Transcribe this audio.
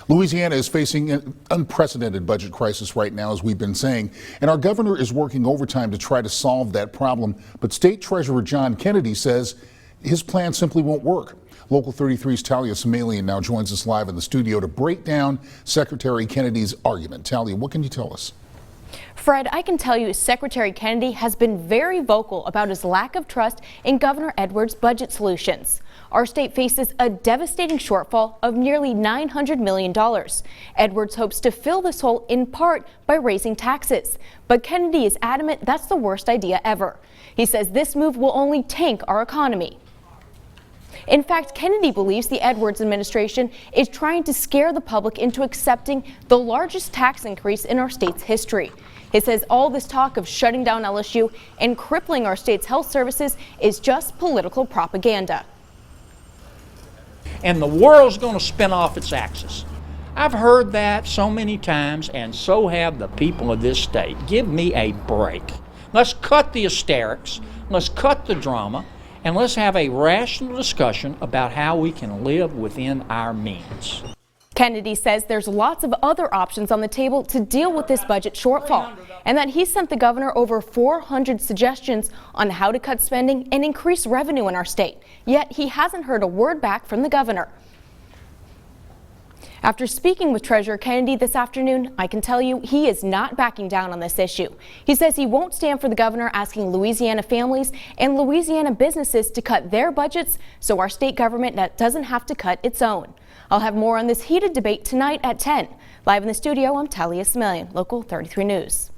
Louisiana is facing an unprecedented budget crisis right now, as we've been saying, and our governor is working overtime to try to solve that problem. But State Treasurer John Kennedy says his plan simply won't work. Local 33's Talia Somalian now joins us live in the studio to break down Secretary Kennedy's argument. Talia, what can you tell us? Fred, I can tell you Secretary Kennedy has been very vocal about his lack of trust in Governor Edwards' budget solutions. Our state faces a devastating shortfall of nearly $900 million. Edwards hopes to fill this hole in part by raising taxes. But Kennedy is adamant that's the worst idea ever. He says this move will only tank our economy. In fact, Kennedy believes the Edwards administration is trying to scare the public into accepting the largest tax increase in our state's history. He says all this talk of shutting down LSU and crippling our state's health services is just political propaganda. And the world's going to spin off its axis. I've heard that so many times, and so have the people of this state. Give me a break. Let's cut the hysterics, let's cut the drama, and let's have a rational discussion about how we can live within our means. Kennedy says there's lots of other options on the table to deal with this budget shortfall, and that he sent the governor over 400 suggestions on how to cut spending and increase revenue in our state. Yet he hasn't heard a word back from the governor. After speaking with Treasurer Kennedy this afternoon, I can tell you he is not backing down on this issue. He says he won't stand for the governor asking Louisiana families and Louisiana businesses to cut their budgets so our state government doesn't have to cut its own. I'll have more on this heated debate tonight at 10. Live in the studio, I'm Talia Somalian, Local 33 News.